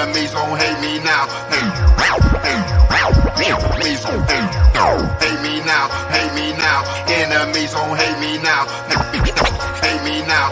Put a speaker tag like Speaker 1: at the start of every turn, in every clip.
Speaker 1: Enemies gon' hate me now. Enemies gon' hate me now. Hate me now. Enemies gon' hate me now. Hate me now.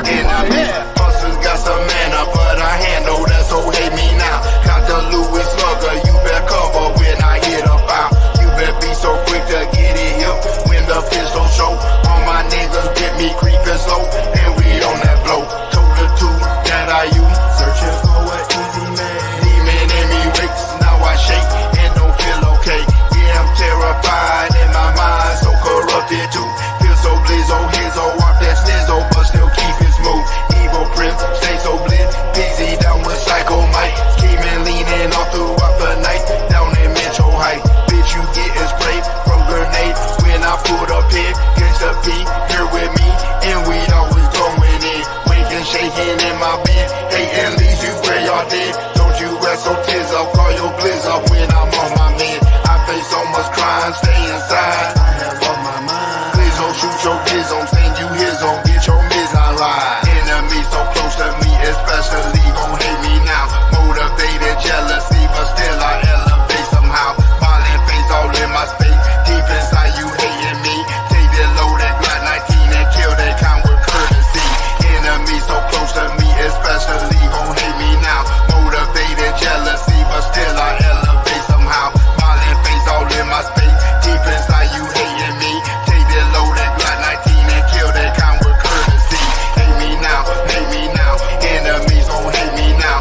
Speaker 1: Enemies. Hustlers got some manner, but I handle that, so hate me now. Got the Louis Slugger, you better cover when I hit a foul. You better be so quick to get it hip when the pistol show. All my niggas get me creeping slow, and we on that blow. Told the two that I use, searching for an easy man. Demon in me wakes, now I shake and don't feel okay. Yeah, I'm terrified in my mind, so corrupted too. Feel so blizzo, hizzo, off that snizzo, but still keep it smooth. Evil prim, stay so blitz, busy down with Psycho Mike. Scheming, leaning all throughout the night, down in Metro Heights. Bitch, you getting sprayed, throw grenade when I put up here. Gets the P, here with me, and we always going in. Waking, shaking in my bed, hey, at least you pray y'all dead. Don't you rest so tears up, call your blizz up when I'm on my man. I face so much crime, stay inside. I have on my mind. Please don't shoot your blizzo, send you his on, get your miss online. Enemies so close to me, especially gon' hate me now. Motivated jealousy, but still I elevate somehow. Violent face all in my space, deep inside you hating me. Take it loaded, Glock 19 and kill that kind with courtesy. Enemies so close to me, especially gon' hate me now. Motivated jealousy, but still I elevate somehow. Violent face all in my space, deep inside you hating me. Take it loaded, Glock 19 and kill that kind with courtesy. Hate me now, hate me now. Enemies gon' hate me now.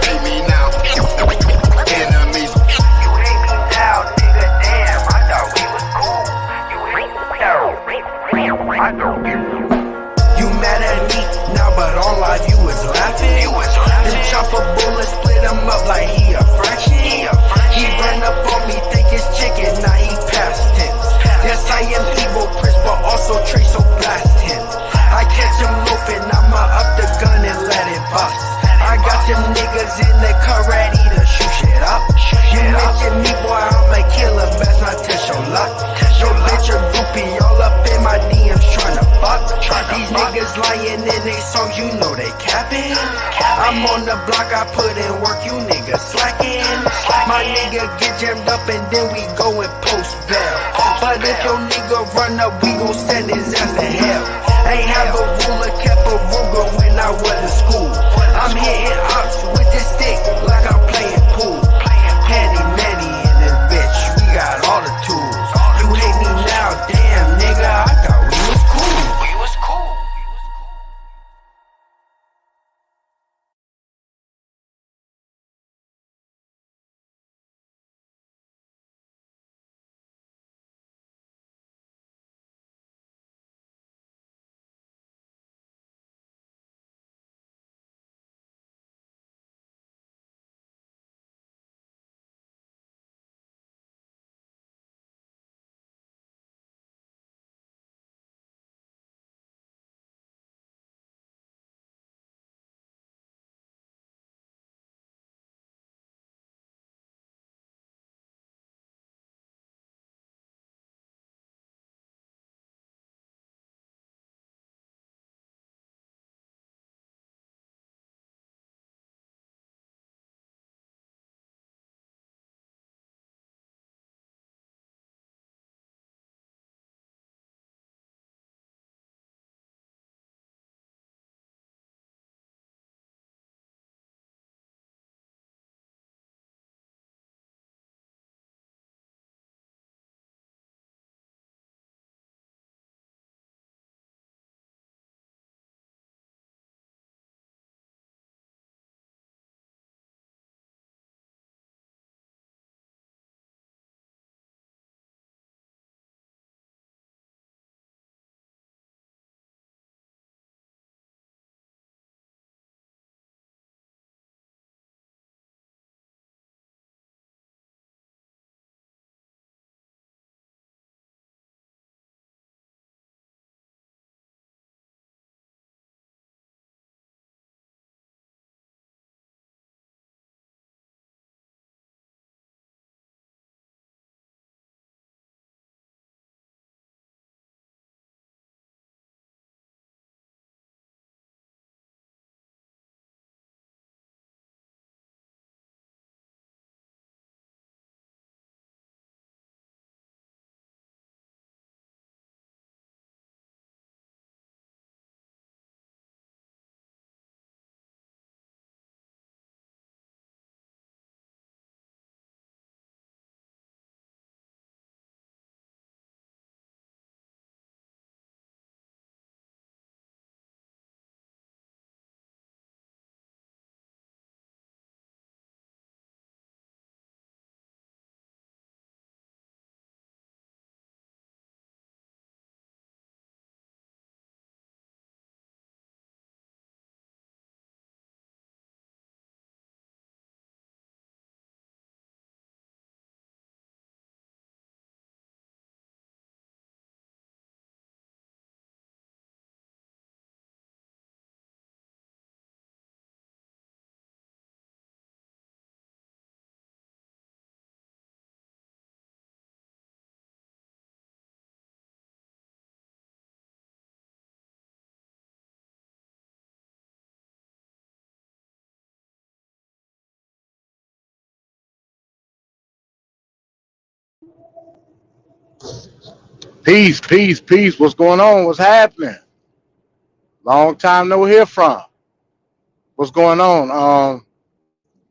Speaker 1: Hate me now. Enemies.
Speaker 2: You hate me now, nigga, damn, I thought we was cool. You hate me now, I thought we was cool.
Speaker 3: You mad at me now, but all I view is laughing. Then chop a bullet, split him up like he a fraction. He ran up on me, think it's chicken, now he past tense. Yes, I am evil Prince, but also Trace, so blast him. I catch him loafing, I'ma up the gun and let it bust. I got them niggas in the car ready to shoot shit up. You mention me, boy, I'm a killer, best not test your luck. Yo, bitch, a groupie, all up in my DMs tryna fuck. These niggas lying in they songs, you know they capping. I'm on the block, I put in work, you niggas slacking. My nigga get jammed up and then we go and post bail. But if your nigga run up, we gon' send his ass to hell. Ain't have a ruler, kept a Ruger when I was in school. I'm hitting ops with this stick like I'm playing pool. Handy manny in this bitch, we got all the tools. You hate me now, damn nigga, I thought we was cool.
Speaker 2: We was cool.
Speaker 4: Peace, peace, peace. What's going on? What's happening? Long time no hear from. What's going on?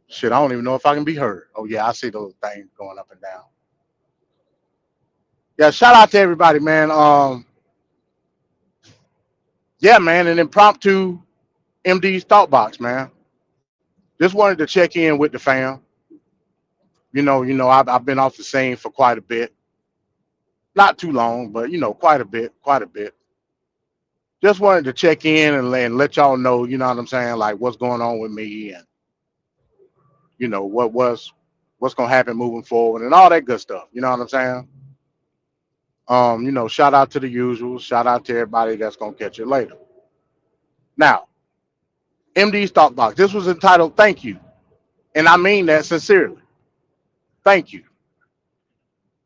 Speaker 4: Shit, I don't even know if I can be heard. Oh yeah, I see those things going up and down. Yeah, shout out to everybody, man. Yeah, man, an impromptu MD's thought box, man. Just wanted to check in with the fam. I've been off the scene for quite a bit. Not too long, but quite a bit, quite a bit. Just wanted to check in and let y'all know, you know what I'm saying, like what's going on with me and what's gonna happen moving forward and all that good stuff. You know what I'm saying? Shout out to the usual. Shout out to everybody that's gonna catch it later. Now, MD's Thought Box. This was entitled "Thank You," and I mean that sincerely. Thank you.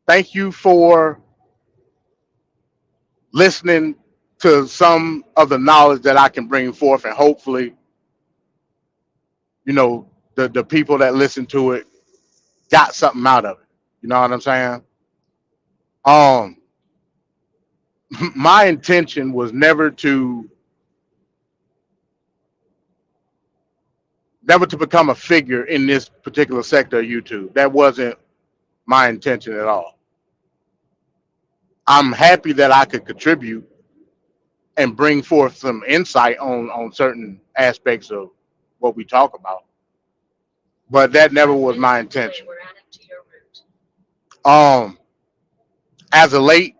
Speaker 4: Thank you for listening to some of the knowledge that I can bring forth, and hopefully, the people that listen to it got something out of it. You know what I'm saying? Um, my intention was never to become a figure in this particular sector of YouTube. That wasn't my intention at all. I'm happy that I could contribute and bring forth some insight on certain aspects of what we talk about. But that never was my intention. Um, as of late,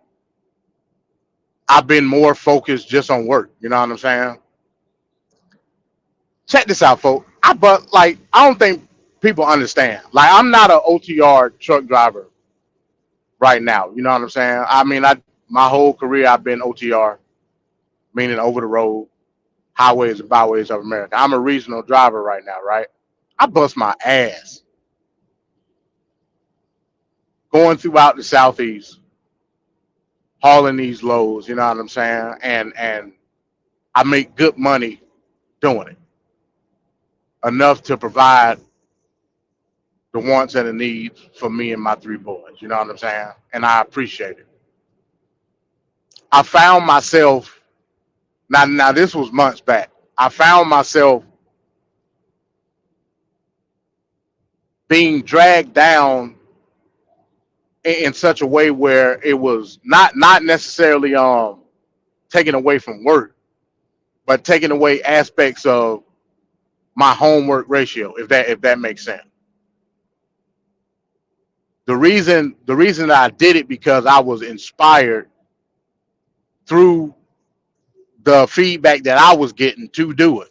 Speaker 4: I've been more focused just on work. You know what I'm saying? Check this out, folks. I don't think people understand. Like, I'm not an OTR truck driver right now. You know what I'm saying? I mean, I my whole career I've been OTR, meaning over the road, highways and byways of America. I'm a regional driver right now, right? I bust my ass going throughout the southeast, hauling these loads. You know what I'm saying? And I make good money doing it, enough to provide the wants and the needs for me and my three boys. You know what I'm saying? And I appreciate it. I found myself now. This was months back. I found myself being dragged down in such a way where it was not necessarily taken away from work, but taking away aspects of my homework ratio, if that makes sense. The reason that I did it because I was inspired through the feedback that I was getting to do it.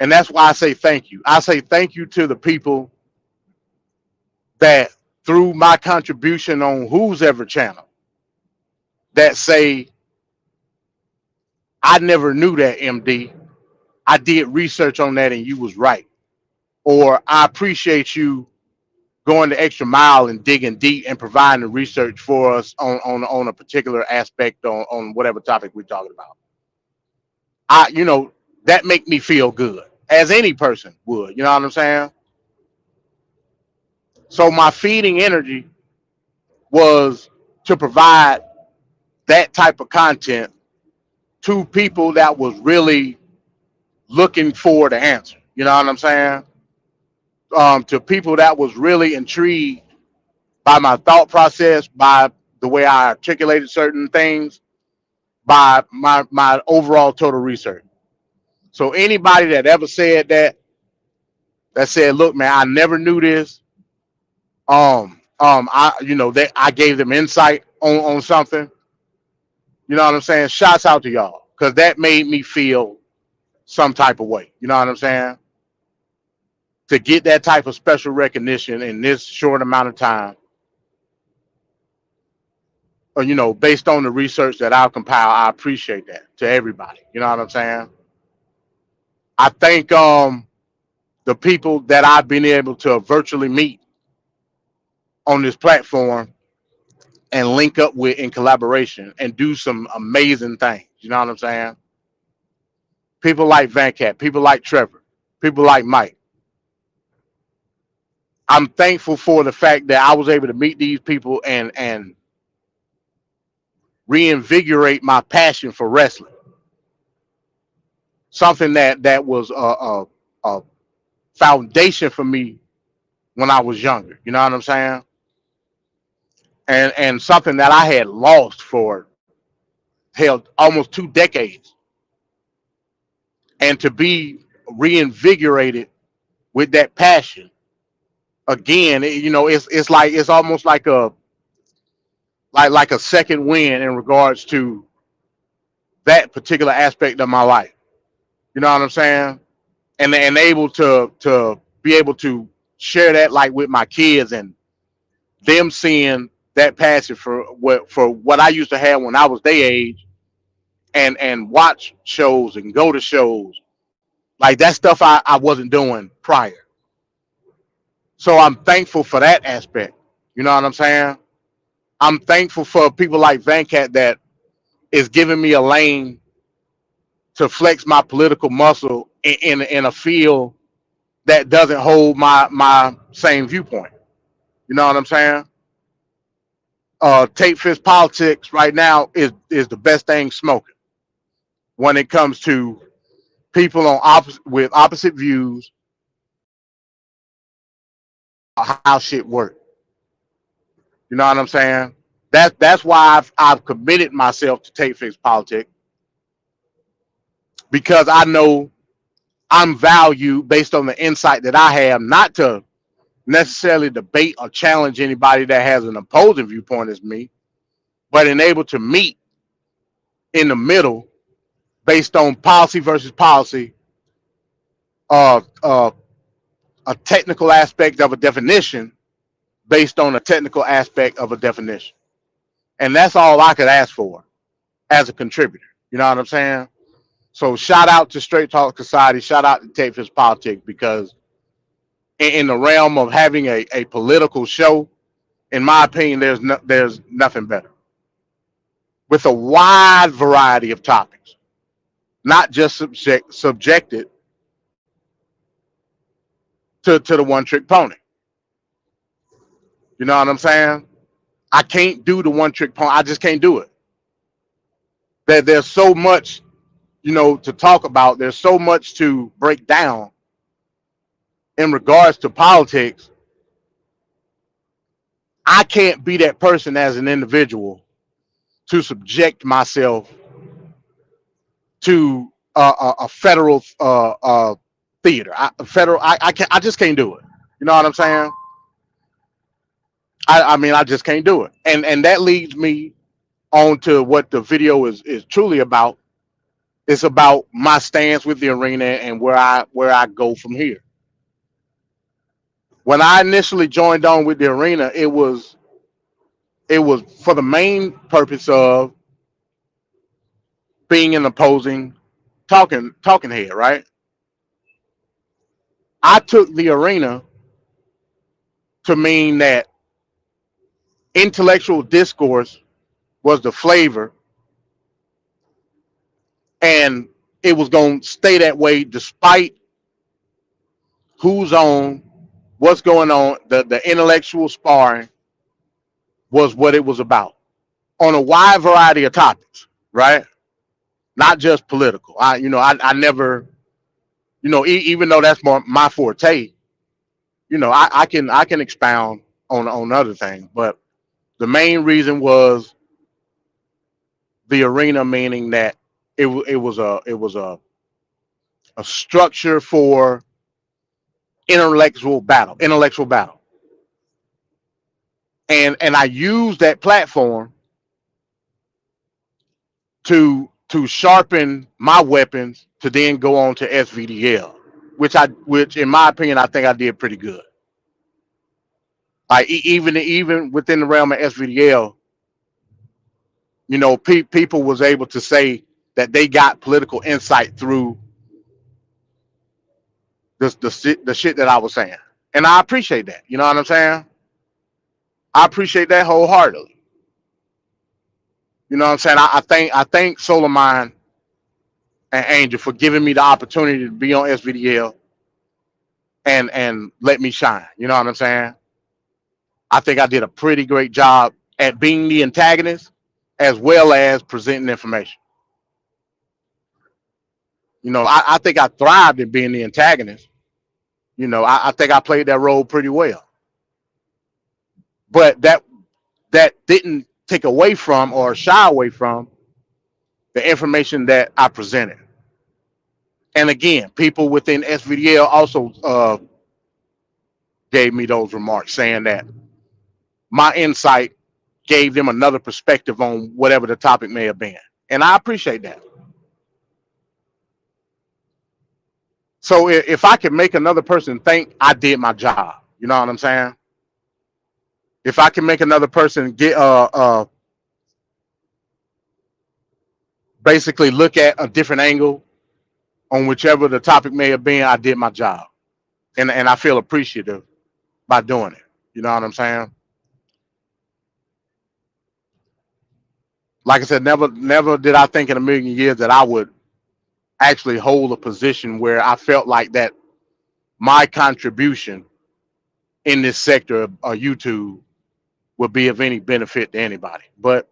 Speaker 4: And that's why I say thank you. I say thank you to the people that through my contribution on who's ever channel that say, I never knew that, MD. I did research on that and you was right. Or I appreciate you going the extra mile and digging deep and providing the research for us on a particular aspect on whatever topic we're talking about. That make me feel good, as any person would. You know what I'm saying? So my feeding energy was to provide that type of content to people that was really looking for the answer. You know what I'm saying? To people that was really intrigued by my thought process, by the way I articulated certain things, by my overall total research. So anybody that ever said that said, look, man, I never knew this. That I gave them insight on something. You know what I'm saying? Shouts out to y'all, because that made me feel some type of way. You know what I'm saying? To get that type of special recognition in this short amount of time, based on the research that I've compiled, I appreciate that to everybody. You know what I'm saying? I thank the people that I've been able to virtually meet on this platform and link up with in collaboration and do some amazing things. You know what I'm saying? People like Vancat, people like Trevor, people like Mike. I'm thankful for the fact that I was able to meet these people and reinvigorate my passion for wrestling. Something that was a foundation for me when I was younger. You know what I'm saying? And something that I had lost for held almost 2 decades, and to be reinvigorated with that passion again, it's almost like a second win in regards to that particular aspect of my life. You know what I'm saying? And able to be able to share that like with my kids, and them seeing that passion for what I used to have when I was their age, and watch shows and go to shows. Like that stuff I wasn't doing prior. So I'm thankful for that aspect. You know what I'm saying? I'm thankful for people like Vancat that is giving me a lane to flex my political muscle in a field that doesn't hold my same viewpoint. You know what I'm saying? Tate Fist politics right now is the best thing smoking when it comes to people with opposite views of how shit works. You know what I'm saying? That's why I've committed myself to Tate Fist politics, because I know I'm valued based on the insight that I have, not to necessarily debate or challenge anybody that has an opposing viewpoint as me, but able to meet in the middle based on policy versus policy, uh, uh, a technical aspect of a definition based on a technical aspect of a definition. And that's all I could ask for as a contributor. You know what I'm saying? So shout out to Straight Talk Society, shout out to Tate Fist Politics, because in the realm of having a political show, in my opinion, there's nothing better. With a wide variety of topics, not just subjected to the one trick pony. You know what I'm saying? I can't do the one trick pony. I just can't do it. There's so much, to talk about. There's so much to break down in regards to politics. I can't be that person as an individual to subject myself to a federal theater. I just can't do it. You know what I'm saying? I mean, I just can't do it. And that leads me on to what the video is truly about. It's about my stance with the arena and where I go from here. When I initially joined on with the arena, it was for the main purpose of being an opposing talking head, right? I took the arena to mean that intellectual discourse was the flavor, and it was going to stay that way despite who's on, what's going on. The intellectual sparring was what it was about on a wide variety of topics, right? Not just political. I never, even though that's my forte, I can expound on other things, but the main reason was the arena, meaning that it was a structure for intellectual battle, and I used that platform to sharpen my weapons to then go on to SVDL, which in my opinion I think I did pretty good. Like even within the realm of SVDL, people was able to say that they got political insight through the shit that I was saying, and I appreciate that. You know what I'm saying? I appreciate that wholeheartedly. You know what I'm saying? I thank Solar Mind and Angel for giving me the opportunity to be on SVDL and let me shine. You know what I'm saying? I think I did a pretty great job at being the antagonist as well as presenting information. I think I thrived in being the antagonist. I think I played that role pretty well. But that didn't take away from or shy away from the information that I presented. And again, people within SVDL also gave me those remarks saying that my insight gave them another perspective on whatever the topic may have been. And I appreciate that. So if I can make another person think, I did my job. You know what I'm saying? If I can make another person get basically look at a different angle on whichever the topic may have been, I did my job. And I feel appreciative by doing it. You know what I'm saying? Like I said, never did I think in a million years that I would actually hold a position where I felt like that my contribution in this sector of YouTube would be of any benefit to anybody. But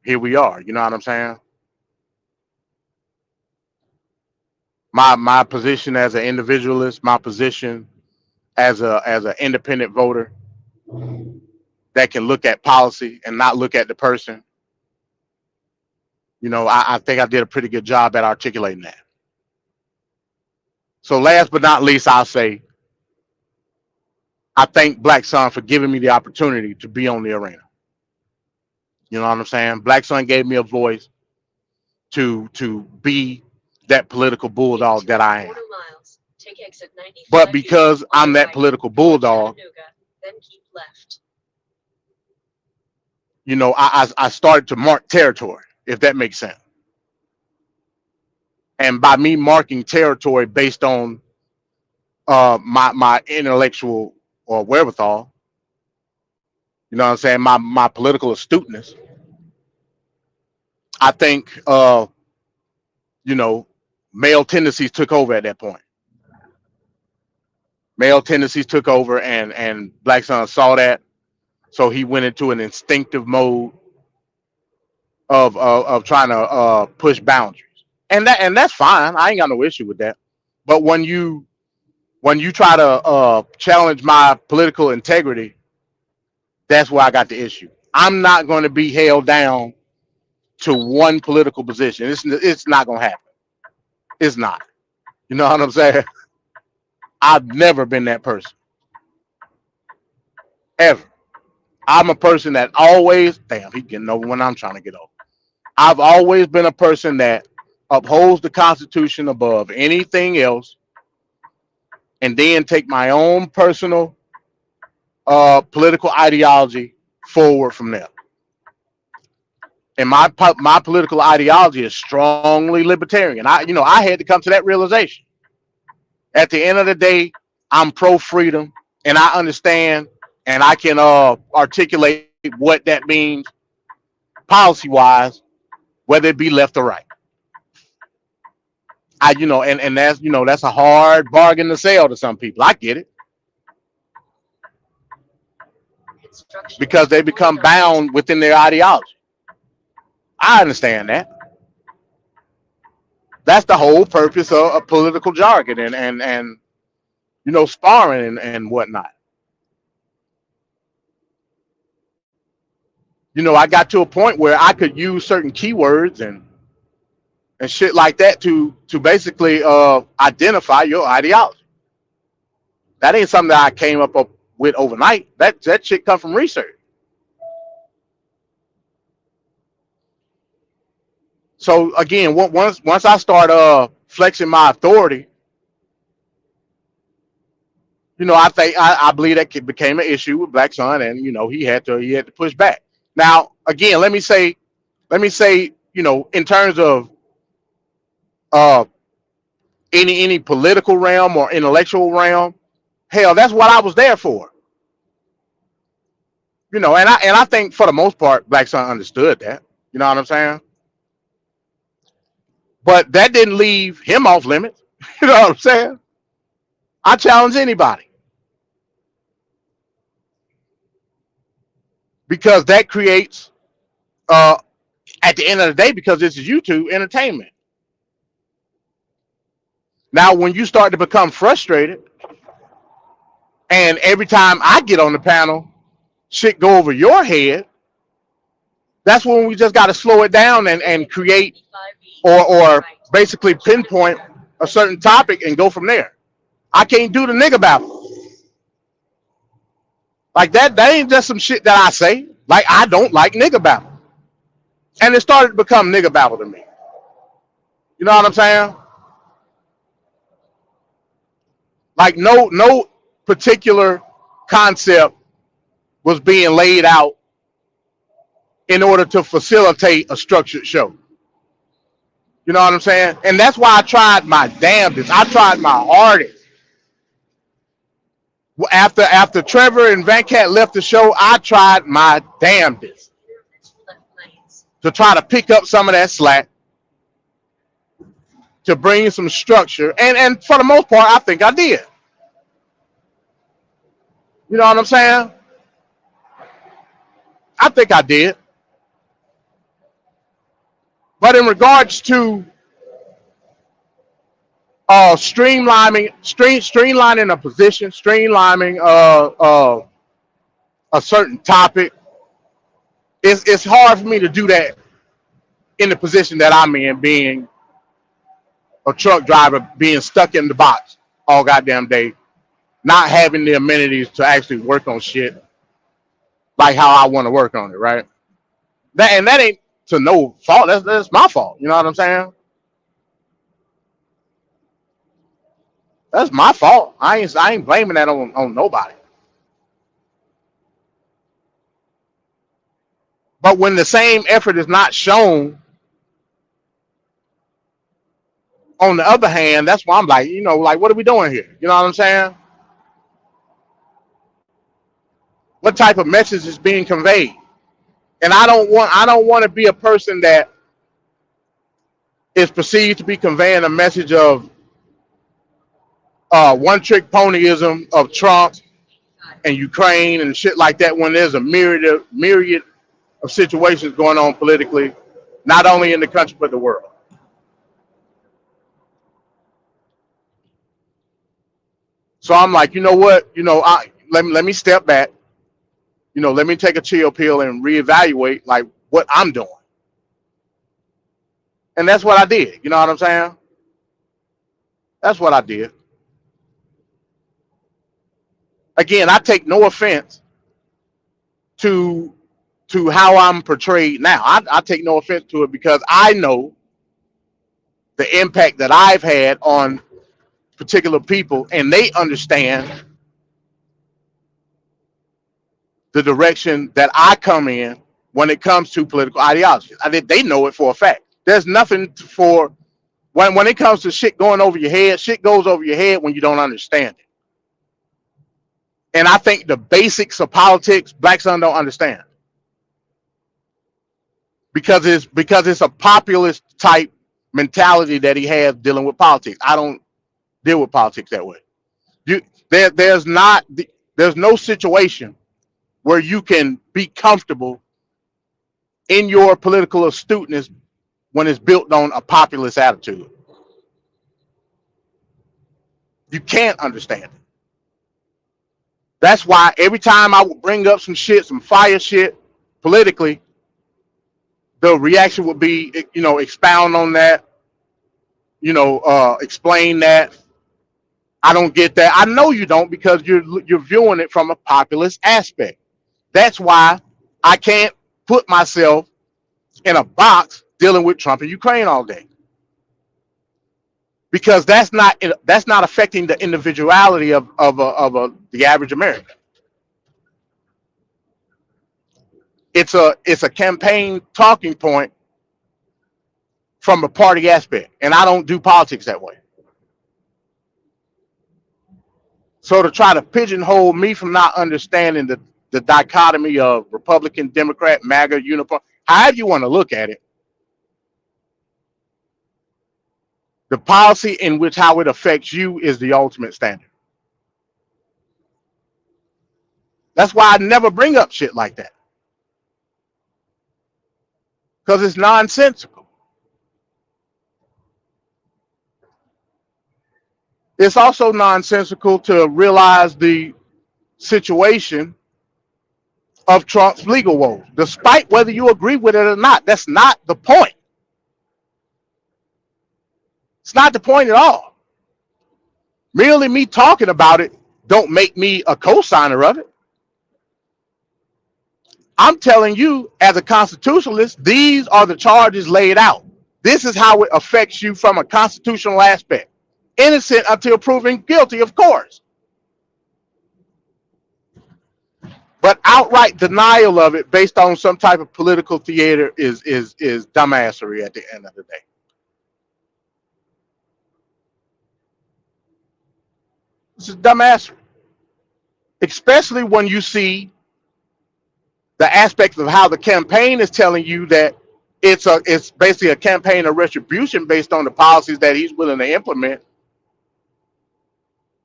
Speaker 4: here we are. You know what I'm saying? My position as an individualist, my position as an independent voter that can look at policy and not look at the person. I think I did a pretty good job at articulating that. So last but not least, I'll say I thank Black Sun for giving me the opportunity to be on the arena. You know what I'm saying? Black Sun gave me a voice to be that political bulldog that I am. But because I'm that political bulldog, I started to mark territory, if that makes sense. And by me marking territory based on my intellectual or wherewithal, you know what I'm saying, my political astuteness, I think male tendencies took over at that point. Male tendencies took over, and Black Sun saw that, so he went into an instinctive mode of trying to push boundaries, and that's fine. I ain't got no issue with that. But when you try to challenge my political integrity, that's where I got the issue. I'm not going to be held down to one political position. It's not going to happen. It's not. You know what I'm saying? I've never been that person. Ever. I'm a person that always, damn, he getting over when I'm trying to get over. I've always been a person that upholds the Constitution above anything else, and then take my own personal political ideology forward from there. And my political ideology is strongly libertarian. I had to come to that realization. At the end of the day, I'm pro freedom, and I understand, and I can articulate what that means policy wise, whether it be left or right. And that's a hard bargain to sell to some people. I get it. Because they become bound within their ideology. I understand that. That's the whole purpose of political jargon and sparring and whatnot. I got to a point where I could use certain keywords and shit like that to basically identify your ideology. That ain't something that I came up with overnight. That shit come from research. So again, once I start flexing my authority, I believe that became an issue with Black Sun, and he had to push back. Now again, let me say, in terms of any political realm or intellectual realm, hell, that's what I was there for. And I think for the most part, Black Sun understood that. You know what I'm saying? But that didn't leave him off limits. You know what I'm saying? I challenge anybody. Because that creates uh, at the end of the day, because this is YouTube entertainment. Now, when you start to become frustrated, and every time I get on the panel, shit go over your head, that's when we just got to slow it down and create or basically pinpoint a certain topic and go from there. I can't do the nigga battle. Like that ain't just some shit that I say. Like, I don't like nigga battle. And it started to become nigga battle to me. You know what I'm saying? Like no particular concept was being laid out in order to facilitate a structured show. You know what I'm saying? And that's why I tried my damnedest. I tried my hardest. After Trevor and Van Cat left the show, I tried my damnedest to try to pick up some of that slack, to bring some structure, and for the most part, I think I did. You know what I'm saying? I think I did. But in regards to streamlining a position, streamlining a certain topic, it's hard for me to do that in the position that I'm in, being a truck driver, being stuck in the box all goddamn day, not having the amenities to actually work on shit like how I want to work on it, right? That ain't to no fault. That's my fault. You know what I'm saying? That's my fault. I ain't blaming that on nobody. But when the same effort is not shown, on the other hand, that's why I'm like, like, what are we doing here? You know what I'm saying? What type of message is being conveyed? And I don't want to be a person that is perceived to be conveying a message of one-trick ponyism of Trump and Ukraine and shit like that, when there's a myriad of situations going on politically, not only in the country but the world. So I'm like, you know what? Let me step back. Let me take a chill pill and reevaluate like what I'm doing. And that's what I did. You know what I'm saying? That's what I did. Again, I take no offense to how I'm portrayed now. I take no offense to it because I know the impact that I've had on particular people, and they understand the direction that I come in when it comes to political ideology. They know it for a fact. There's nothing for when it comes to shit going over your head. Shit goes over your head when you don't understand it. And I think the basics of politics, Black Sun don't understand, because it's a populist type mentality that he has dealing with politics. I don't deal with politics that way. There's no situation where you can be comfortable in your political astuteness when it's built on a populist attitude. You can't understand it. That's why every time I would bring up some shit, some fire shit politically, the reaction would be, expound on that, explain that. I don't get that. I know you don't, because you're viewing it from a populist aspect. That's why I can't put myself in a box dealing with Trump and Ukraine all day, because that's not affecting the individuality of the average American. It's a campaign talking point from a party aspect, and I don't do politics that way. So to try to pigeonhole me from not understanding the dichotomy of Republican, Democrat, MAGA, uniform, however you want to look at it, the policy in which how it affects you is the ultimate standard. That's why I never bring up shit like that. because it's nonsensical. It's also nonsensical to realize the situation of Trump's legal woes, despite whether you agree with it or not. That's not the point. It's not the point at all. Merely me talking about it don't make me a co-signer of it. I'm telling you, as a constitutionalist, these are the charges laid out. This is how it affects you from a constitutional aspect. Innocent until proven guilty, of course. But outright denial of it based on some type of political theater is dumbassery at the end of the day. This is dumbassery. Especially when you see the aspects of how the campaign is telling you that it's basically a campaign of retribution based on the policies that he's willing to implement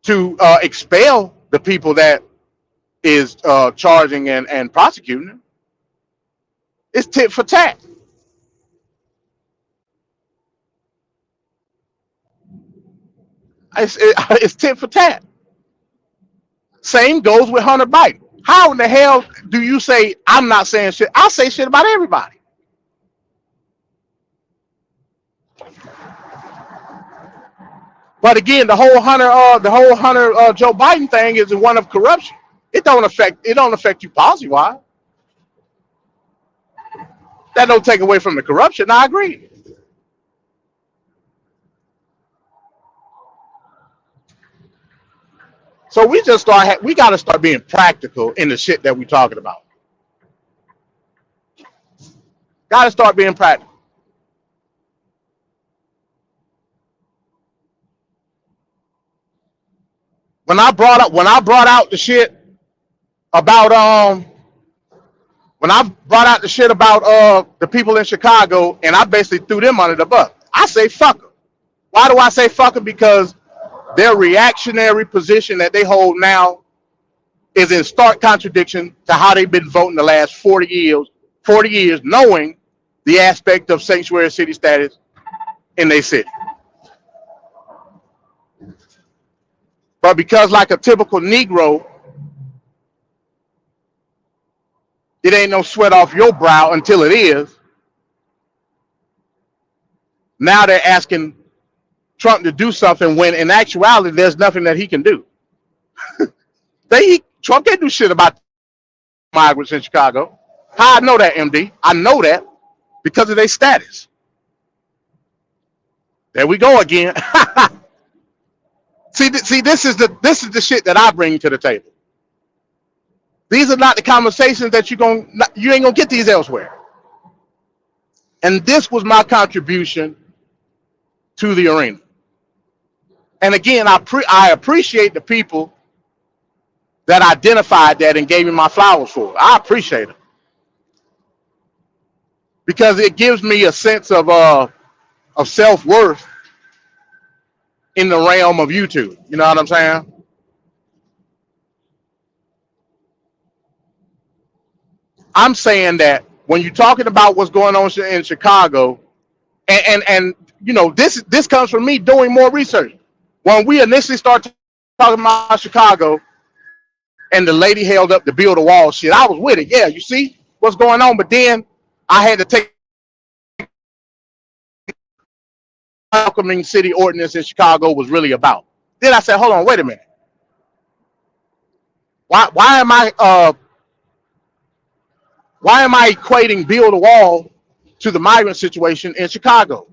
Speaker 4: to expel the people that is charging and prosecuting him. It's tit for tat. It's tit for tat. Same goes with Hunter Biden. How in the hell do you say I'm not saying shit? I say shit about everybody. But again, the whole Hunter Joe Biden thing is one of corruption. It don't affect you policy wise. That don't take away from the corruption. I agree. So we got to start being practical in the shit that we're talking about. Got to start being practical. When I brought out the shit about the people in Chicago, and I basically threw them under the bus. I say fuck them. Why do I say fuck them? Because their reactionary position that they hold now is in stark contradiction to how they've been voting the last 40 years, knowing the aspect of sanctuary city status in their city. But because like a typical Negro, it ain't no sweat off your brow until it is. Now they're asking Trump to do something when in actuality there's nothing that he can do. Trump can't do shit about migrants in Chicago. How I know that, MD? I know that because of their status. There we go again. See, this is the shit that I bring to the table. These are not the conversations that you ain't gonna get these elsewhere. And this was my contribution to the arena. And again, I appreciate the people that identified that and gave me my flowers for it. I appreciate it because it gives me a sense of self-worth in the realm of YouTube. You know what I'm saying? I'm saying that when you're talking about what's going on in Chicago, and you know, this comes from me doing more research. When we initially started talking about Chicago and the lady held up the build a wall shit, I was with it. Yeah, you see what's going on, but then I had to take welcoming city ordinance in Chicago was really about. Then I said, hold on, wait a minute. Why am I equating build a wall to the migrant situation in Chicago?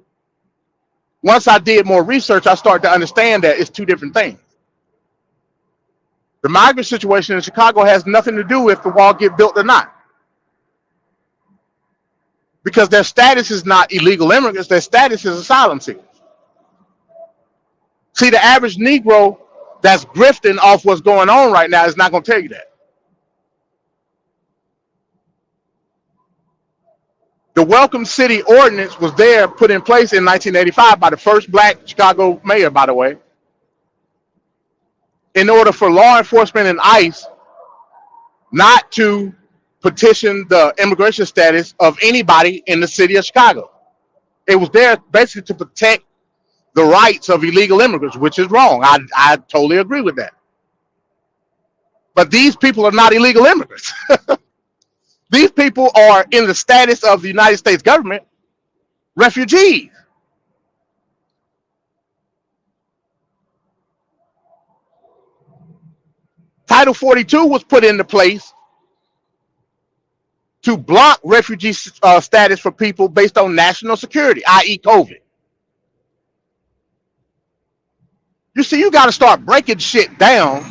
Speaker 4: Once I did more research, I started to understand that it's two different things. The migrant situation in Chicago has nothing to do with the wall get built or not. Because their status is not illegal immigrants, their status is asylum seekers. See, the average Negro that's grifting off what's going on right now is not going to tell you that. The Welcome City Ordinance was there, put in place in 1985 by the first black Chicago mayor, by the way, in order for law enforcement and ICE not to petition the immigration status of anybody in the city of Chicago. It was there basically to protect the rights of illegal immigrants, which is wrong. I totally agree with that. But these people are not illegal immigrants. These people are in the status of the United States government, refugees. Title 42 was put into place to block refugee status for people based on national security, i.e. COVID. You see, you got to start breaking shit down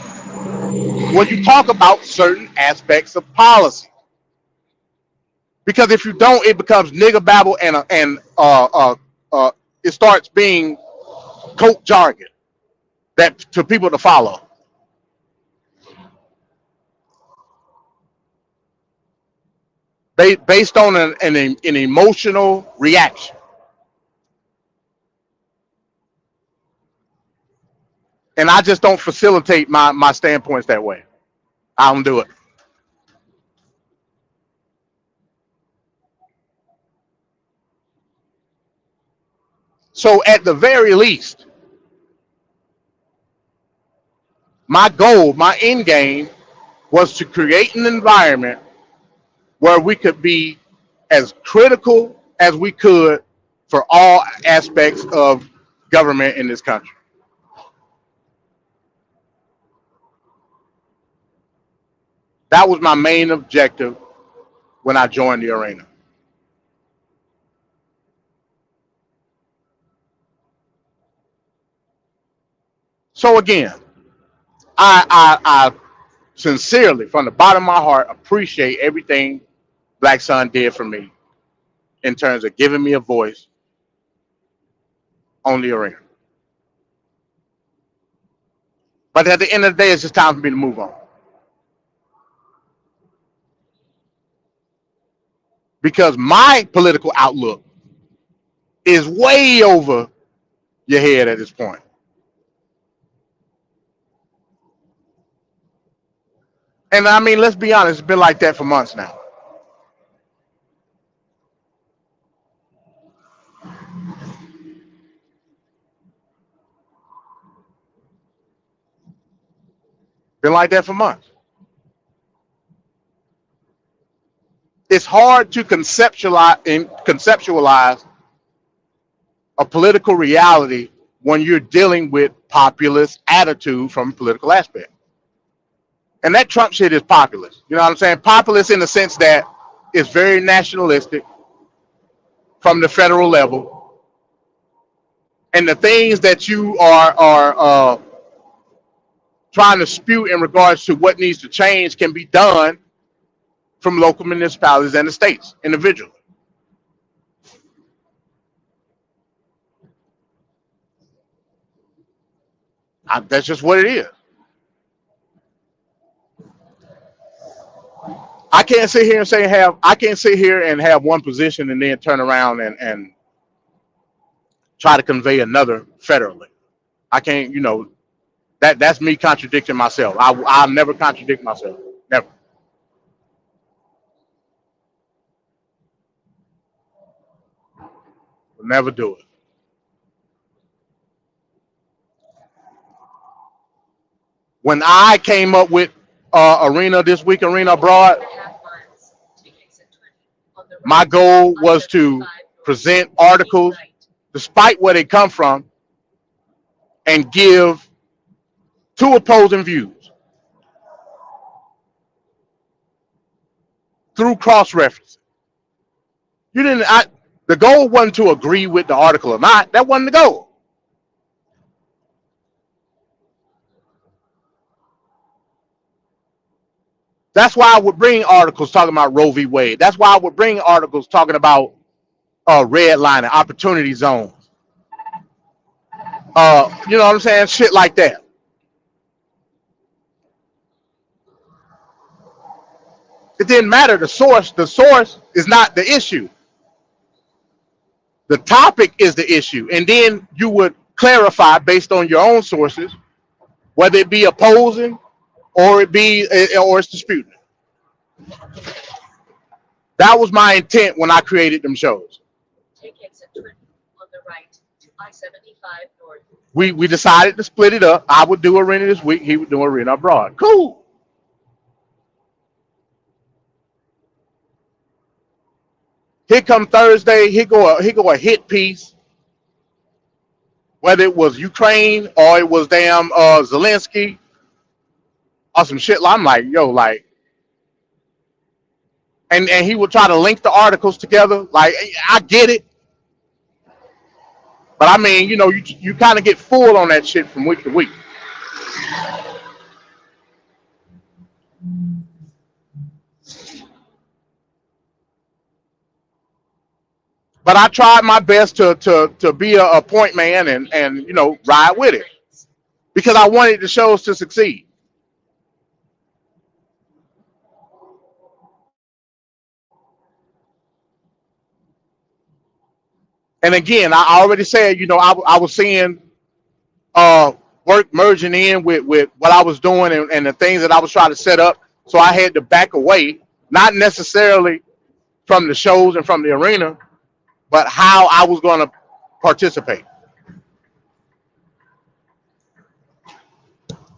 Speaker 4: when you talk about certain aspects of policy. Because if you don't, it becomes nigger babble and it starts being coke jargon that to people to follow. Based on an emotional reaction. And I just don't facilitate my standpoints that way. I don't do it. So at the very least, my goal, my end game was to create an environment where we could be as critical as we could for all aspects of government in this country. That was my main objective when I joined the arena. So again, I sincerely, from the bottom of my heart, appreciate everything Black Sun did for me in terms of giving me a voice on the arena. But at the end of the day, it's just time for me to move on. Because my political outlook is way over your head at this point. And I mean, let's be honest, it's been like that for months now. Been like that for months. It's hard to conceptualize a political reality when you're dealing with populist attitude from a political aspect. And that Trump shit is populist. You know what I'm saying? Populist in the sense that it's very nationalistic from the federal level. And the things that you are trying to spew in regards to what needs to change can be done from local municipalities and the states individually. That's just what it is. I can't sit here and have one position and then turn around and try to convey another federally. I can't, that's me contradicting myself. I'll never contradict myself. Never. Will never do it. When I came up with Arena this week, Arena Abroad, my goal was to present articles, despite where they come from, and give two opposing views through cross-referencing. The goal wasn't to agree with the article or not. That wasn't the goal. That's why I would bring articles talking about Roe v. Wade. That's why I would bring articles talking about redlining, opportunity zones. You know what I'm saying? Shit like that. It didn't matter the source. The source is not the issue. The topic is the issue. And then you would clarify based on your own sources, whether it be opposing or it's disputing. That was my intent when I created them shows.
Speaker 5: Take exit 20 on the right to I-75 North.
Speaker 4: We decided to split it up. I would do arena this week. He would do arena abroad. Cool. Here come Thursday. He go a hit piece. Whether it was Ukraine or it was damn Zelensky or some shit. I'm like, yo, like, and he would try to link the articles together. Like, I get it. But I mean, you know, you kind of get full on that shit from week to week. But I tried my best to be a point man and you know, ride with it because I wanted the shows to succeed. And again, I already said, you know, I was seeing work merging in with what I was doing and the things that I was trying to set up. So I had to back away, not necessarily from the shows and from the arena, but how I was going to participate.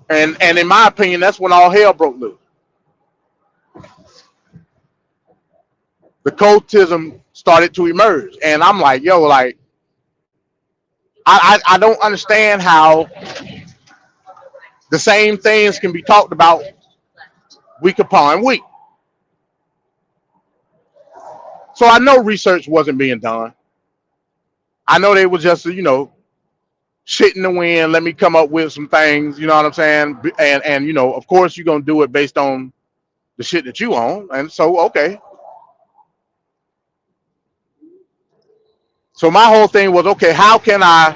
Speaker 4: And in my opinion, that's when all hell broke loose. The cultism started to emerge, and I'm like, yo, like, I don't understand how the same things can be talked about week upon week. So I know research wasn't being done. I know they were just, you know, shit in the wind. Let me come up with some things, you know what I'm saying? And you know, of course, you're gonna do it based on the shit that you own. And so, okay. So my whole thing was, okay, how can I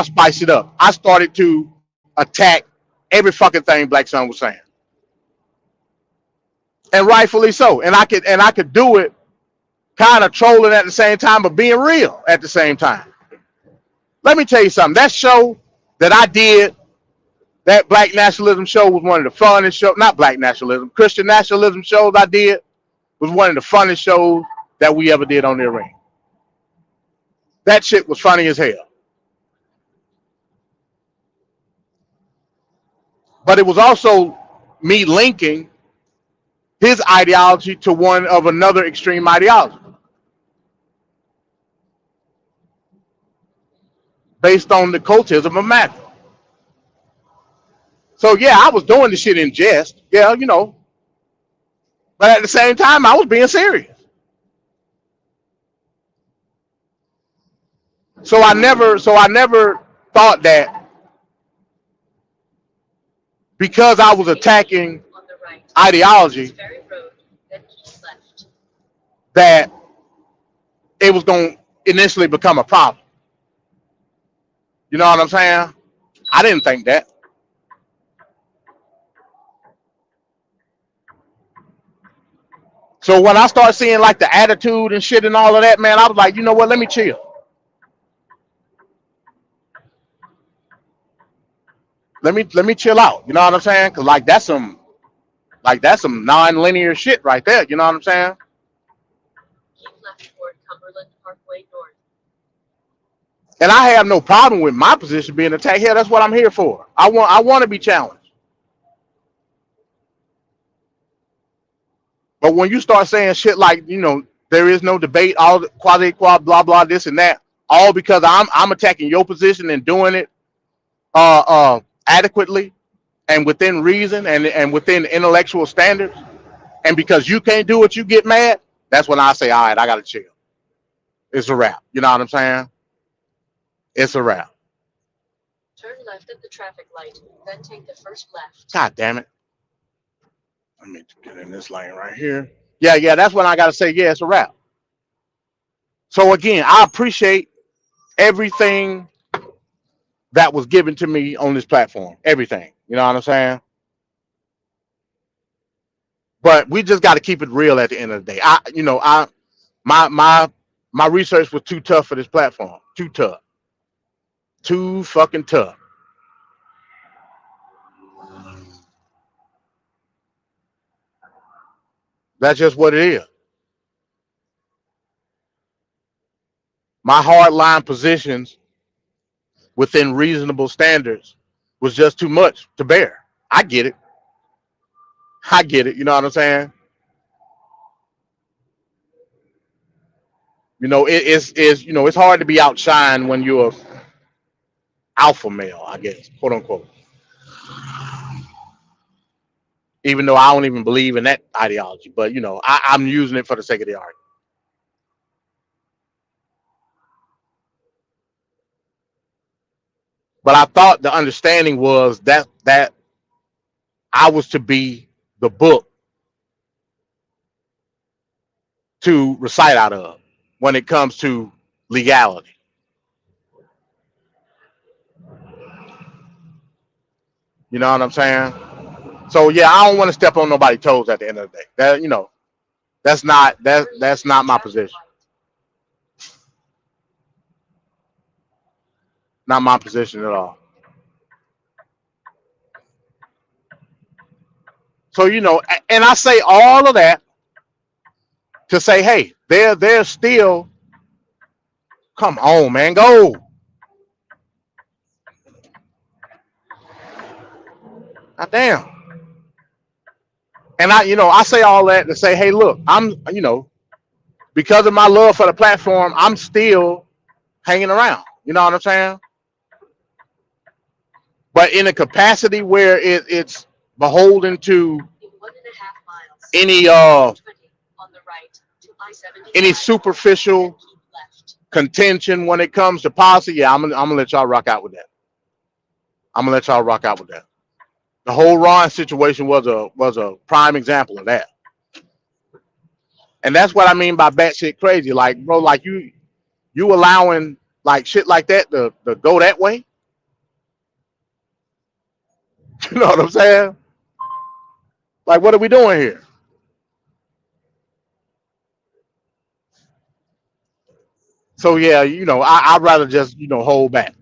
Speaker 4: spice it up? I started to attack every fucking thing Black Sun was saying, and rightfully so. And I could do it, kind of trolling at the same time, but being real at the same time. Let me tell you something. That show that I did, that Black nationalism show, was one of the funnest shows. Not Black nationalism, Christian nationalism shows I did was one of the funnest shows that we ever did on the arena. That shit was funny as hell. But it was also me linking his ideology to one of another extreme ideology based on the cultism of matter. So yeah, I was doing the shit in jest, yeah, you know, but at the same time, I was being serious. So I never thought that because I was attacking ideology that it was going to initially become a problem. You know what I'm saying? I didn't think that. So when I start seeing like the attitude and shit and all of that, man, I was like, you know what? Let me chill. Let me chill out. You know what I'm saying? Cause like that's some non-linear shit right there. You know what I'm saying?
Speaker 5: Keep left toward Cumberland Parkway North.
Speaker 4: And I have no problem with my position being attacked. Here, that's what I'm here for. I want to be challenged. But when you start saying shit like, you know, there is no debate, all quasi quad blah blah this and that, all because I'm attacking your position and doing it adequately and within reason and within intellectual standards, and because you can't do it, you get mad. That's when I say, all right, I gotta chill. It's a wrap. You know what I'm saying? It's a wrap.
Speaker 5: Turn left at the traffic light, then take the first left.
Speaker 4: God damn it. Let me get in this lane right here. Yeah, that's when I gotta say, yeah, it's a wrap. So again, I appreciate everything that was given to me on this platform. Everything. You know what I'm saying? But we just got to keep it real at the end of the day. My research was too tough for this platform. Too tough. Too fucking tough. That's just what it is. My hard line positions within reasonable standards was just too much to bear. I get it. I get it. You know what I'm saying? It's hard to be outshined when you're a alpha male, I guess, quote unquote. Even though I don't even believe in that ideology, but I'm using it for the sake of the argument. But I thought the understanding was that I was to be the book to recite out of when it comes to legality. You know what I'm saying? So yeah, I don't want to step on nobody's toes at the end of the day. That's not my position. Not my position at all. So and I say all of that to say, hey, they're still, come on, man, go. God damn. And I say all that to say, hey, look, I'm, because of my love for the platform, I'm still hanging around. You know what I'm saying? But in a capacity where it's beholden to
Speaker 5: In 1.5 miles,
Speaker 4: any
Speaker 5: 20 on the right to I-75.
Speaker 4: any superficial
Speaker 5: Keep left.
Speaker 4: contention when it comes to policy. Yeah, I'm gonna let y'all rock out with that. I'm gonna let y'all rock out with that. The whole Ron situation was a prime example of that. And that's what I mean by batshit crazy. Like, bro, like you allowing like shit like that to go that way. You know what I'm saying? Like, what are we doing here? So yeah, I'd rather just hold back.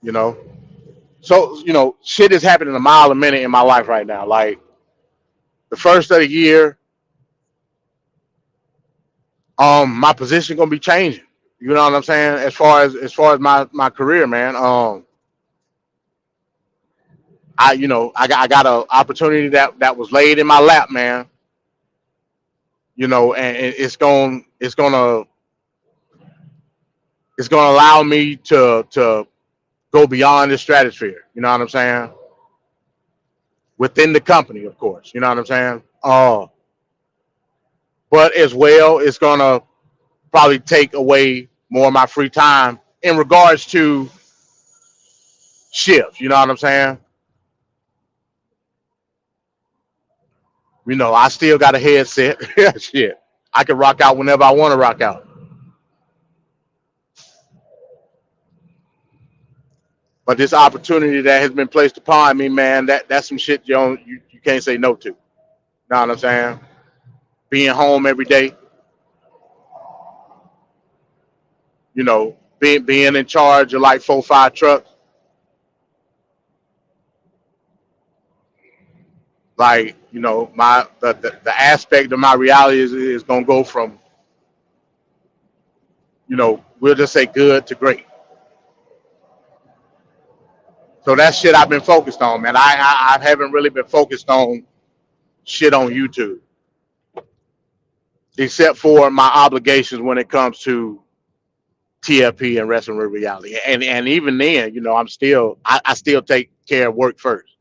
Speaker 4: You know. So shit is happening a mile a minute in my life right now. Like the first of the year, my position gonna be changing. You know what I'm saying? As far as my career, man. I got an opportunity that was laid in my lap, man. And it's gonna allow me to go beyond the stratosphere. You know what I'm saying? Within the company, of course. You know what I'm saying? But as well, it's gonna probably take away more of my free time in regards to shifts. You know what I'm saying? I still got a headset. Shit, I can rock out whenever I want to rock out. But this opportunity that has been placed upon me, man, that's some shit you can't say no to. Know what I'm saying? Being home every day, being in charge of like 4, 5 trucks, like my the aspect of my reality is gonna go from we'll just say good to great. So that's shit I've been focused on, man. I haven't really been focused on shit on YouTube, except for my obligations when it comes to TFP and Wrestling with Reality. And even then, I still take care of work first.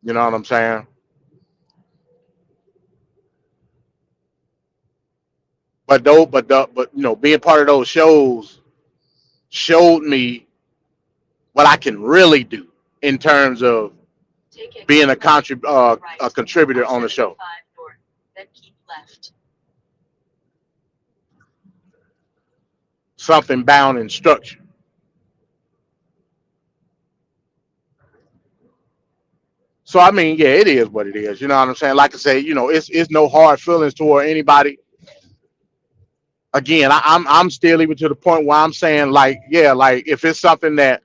Speaker 4: You know what I'm saying? But being part of those shows showed me what I can really do in terms of being a contributor on the show.
Speaker 5: North, then keep left.
Speaker 4: Something bound in structure. So I mean, yeah, it is what it is. You know what I'm saying? Like I say, it's no hard feelings toward anybody. Again, I'm still even to the point where I'm saying like, yeah, like if it's something that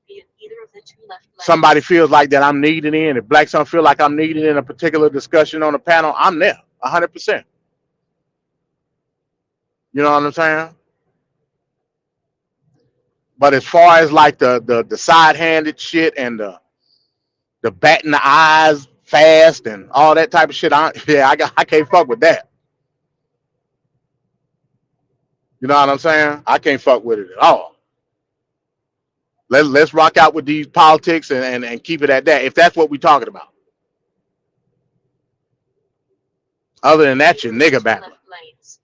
Speaker 5: Be in either of the 2 left lanes.
Speaker 4: somebody feels like that I'm needed in, if Black Sun feel like I'm needed in a particular discussion on a panel, I'm there 100%. You know what I'm saying? But as far as like the side-handed shit and the batting the eyes fast and all that type of shit, I can't fuck with that. You know what I'm saying? I can't fuck with it at all. Let's rock out with these politics and keep it at that, if that's what we're talking about. Other than that, you're nigga
Speaker 5: 2
Speaker 4: battling.
Speaker 5: left lanes.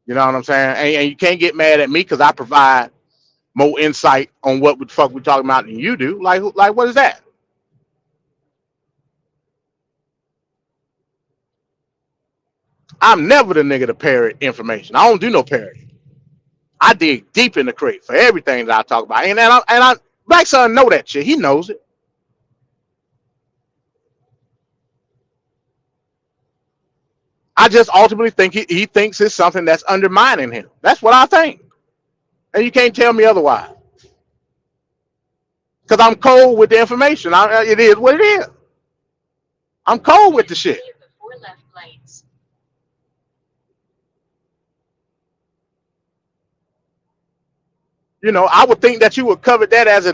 Speaker 4: You know what I'm saying? And you can't get mad at me because I provide more insight on what the fuck we're talking about than you do. Like what is that? I'm never the nigga to parrot information. I don't do no parroting. I dig deep in the crate for everything that I talk about. And I Black Sun know that shit. He knows it. I just ultimately think he thinks it's something that's undermining him. That's what I think. And you can't tell me otherwise. Because I'm cold with the information. It is what it is. I'm cold with the shit.
Speaker 5: Clear the 4 left lanes.
Speaker 4: You know, I would think that you would cover that as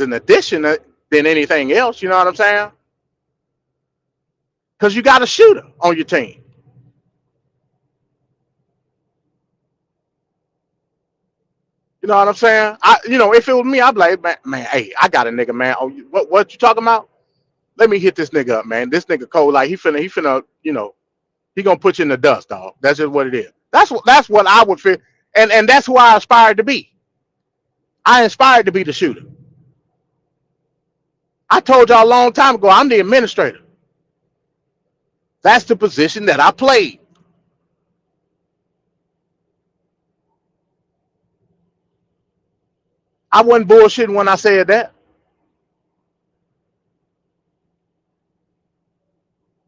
Speaker 4: an addition than anything else. You know what I'm saying? Because you got a shooter on your team. You know what I'm saying? If it was me, I'd be like, man, hey, I got a nigga, man. Oh, what you talking about? Let me hit this nigga up, man. This nigga cold, like he finna, he gonna put you in the dust, dog. That's just what it is. That's what I would feel, and that's who I aspired to be. I aspired to be the shooter. I told y'all a long time ago, I'm the administrator. That's the position that I played. I wasn't bullshitting when I said that.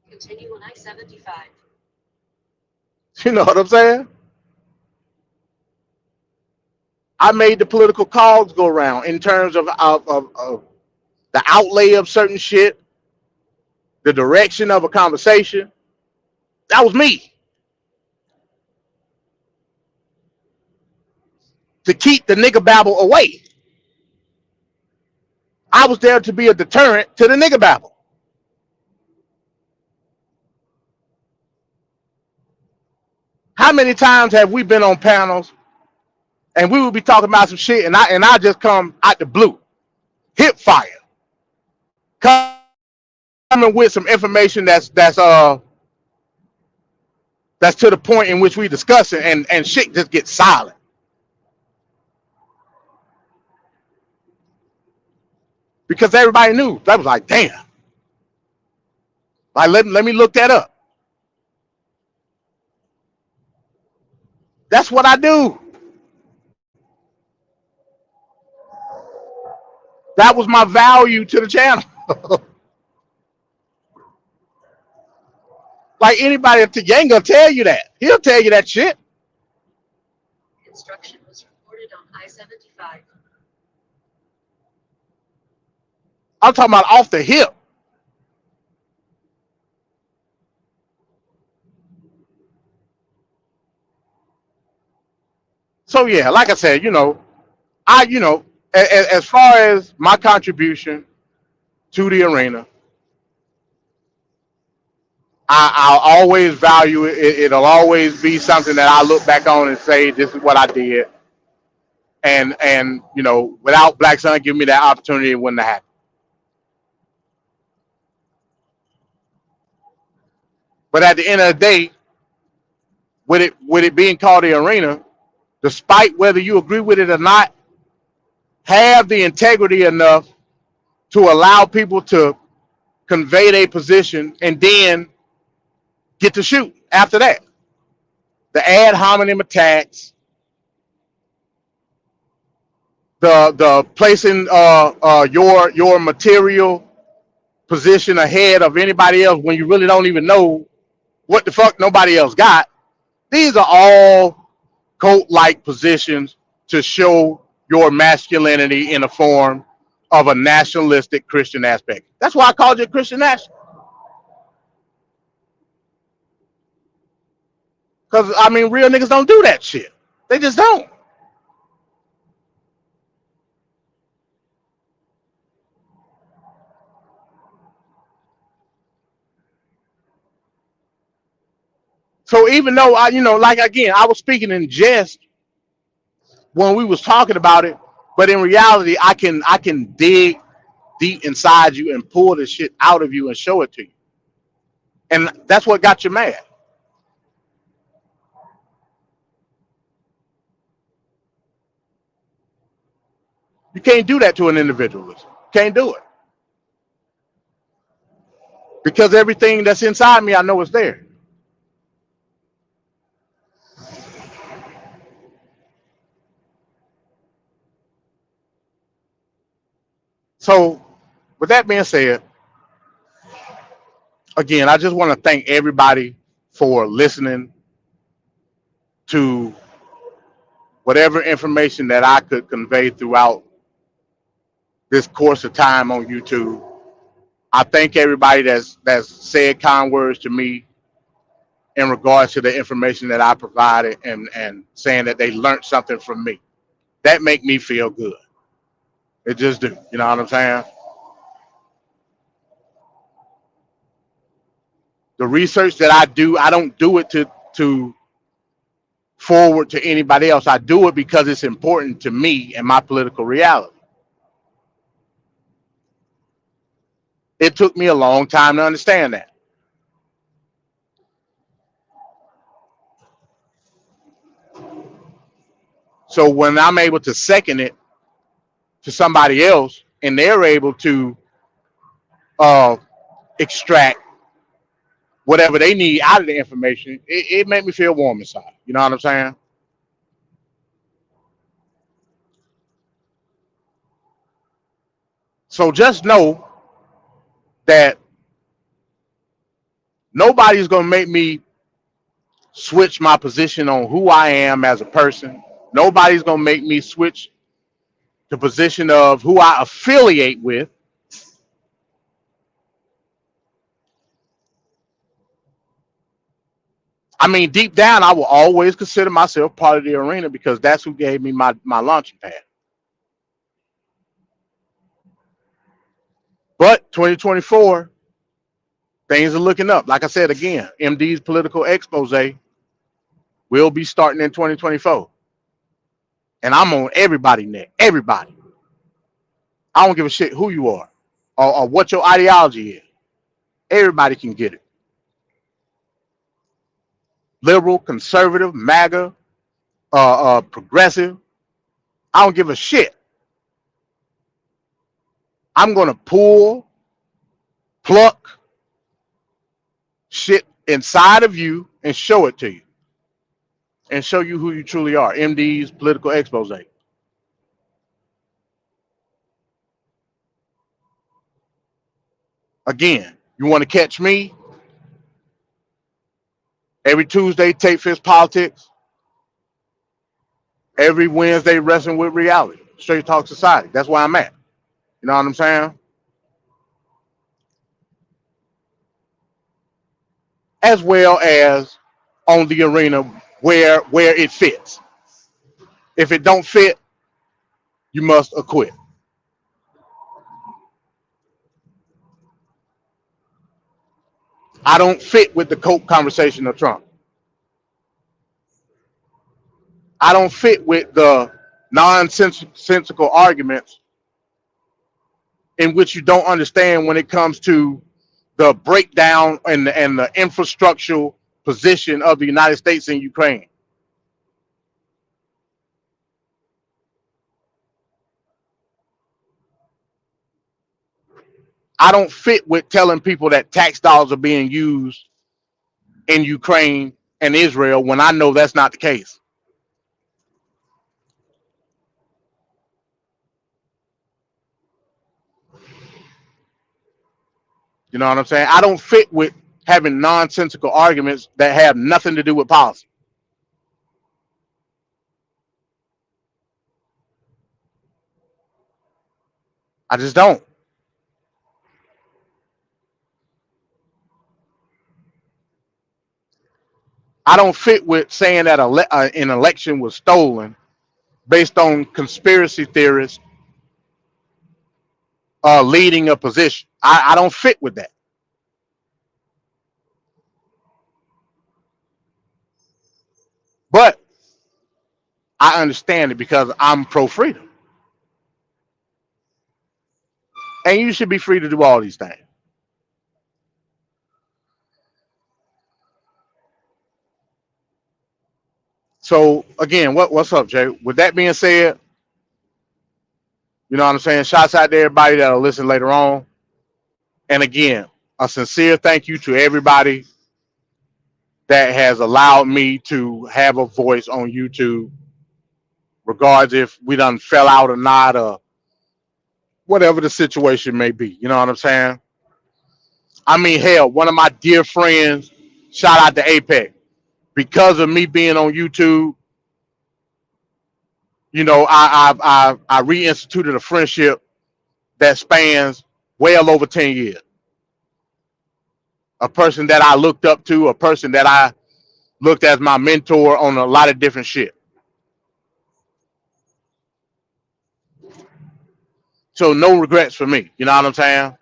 Speaker 5: Continue on I-75.
Speaker 4: You know what I'm saying? I made the political calls go around in terms of the outlay of certain shit, the direction of a conversation. That was me. To keep the nigga babble away. I was there to be a deterrent to the nigga babble. How many times have we been on panels and we would be talking about some shit and I just come out the blue, hip fire, coming with some information that's to the point in which we discuss it and shit just gets silent. Because everybody knew. That was like, damn. Like, let me look that up. That's what I do. That was my value to the channel. Like anybody at Yang gonna tell you that. He'll tell you that shit.
Speaker 5: Construction was reported on I-75.
Speaker 4: I'm talking about off the hip. So yeah, like I said, as far as my contribution to the arena, I'll always value it. It'll always be something that I look back on and say, this is what I did. And without Black Sun giving me that opportunity, it wouldn't have happened. But at the end of the day, with it being called the arena, despite whether you agree with it or not, have the integrity enough to allow people to convey their position and then get to shoot after that. The ad hominem attacks, the placing your material position ahead of anybody else when you really don't even know what the fuck nobody else got. These are all cult-like positions to show your masculinity in the form of a nationalistic Christian aspect. That's why I called you a Christian national. Because, I mean, real niggas don't do that shit. They just don't. So even though I, like again, I was speaking in jest when we was talking about it, but in reality, I can dig deep inside you and pull the shit out of you and show it to you. And that's what got you mad. You can't do that to an individualist. Can't do it. Because everything that's inside me, I know is there. So, with that being said, again, I just want to thank everybody for listening to whatever information that I could convey throughout this course of time on YouTube. I thank everybody that's said kind words to me in regards to the information that I provided and saying that they learned something from me. That make me feel good. It just do. You know what I'm saying? The research that I do, I don't do it to forward to anybody else. I do it because it's important to me and my political reality. It took me a long time to understand that. So when I'm able to second it to somebody else and they're able to extract whatever they need out of the information, it made me feel warm inside. You know what I'm saying? So just know that nobody's going to make me switch my position on who I am as a person. Nobody's going to make me switch the position of who I affiliate with. I mean, deep down, I will always consider myself part of the arena because that's who gave me my launching pad. But 2024, things are looking up. Like I said, again, MD's political expose will be starting in 2024. And I'm on everybody's neck. Everybody. I don't give a shit who you are or what your ideology is. Everybody can get it. Liberal, conservative, MAGA, progressive. I don't give a shit. I'm going to pluck shit inside of you and show it to you. And show you who you truly are. MD's political expose. Again, you want to catch me? Every Tuesday, Tate Fist Politics. Every Wednesday, Wrestling with Reality. Straight Talk Society. That's where I'm at. You know what I'm saying? As well as on the arena where it fits. If it don't fit, you must acquit. I don't fit with the Coke conversation of Trump. I don't fit with the nonsensical arguments in which you don't understand when it comes to the breakdown and the infrastructural position of the United States in Ukraine. I don't fit with telling people that tax dollars are being used in Ukraine and Israel when I know that's not the case. You know what I'm saying? I don't fit with having nonsensical arguments that have nothing to do with policy. I just don't. I don't fit with saying that an election was stolen based on conspiracy theorists leading a position. I don't fit with that. But I understand it because I'm pro freedom. And you should be free to do all these things. So again, what's up, Jay? With that being said, you know what I'm saying? Shouts out to everybody that'll listen later on. And again, a sincere thank you to everybody that has allowed me to have a voice on YouTube, regardless if we done fell out or not, or whatever the situation may be. You know what I'm saying? I mean, hell, one of my dear friends, shout out to Apex, because of me being on YouTube, you know, I reinstituted a friendship that spans well over 10 years. A person that I looked up to, a person that I looked as my mentor on a lot of different shit. So no regrets for me. You know what I'm saying?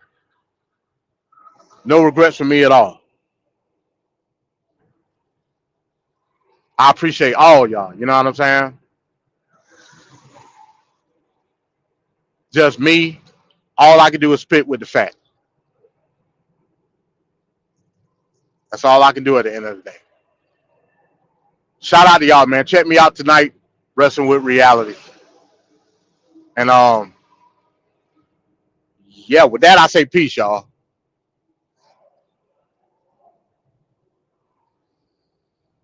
Speaker 4: No regrets for me at all. I appreciate all y'all. You know what I'm saying? Just me. All I can do is spit with the facts. That's all I can do at the end of the day. Shout out to y'all, man. Check me out tonight, Wrestling with Reality. And yeah, with that I say peace, y'all.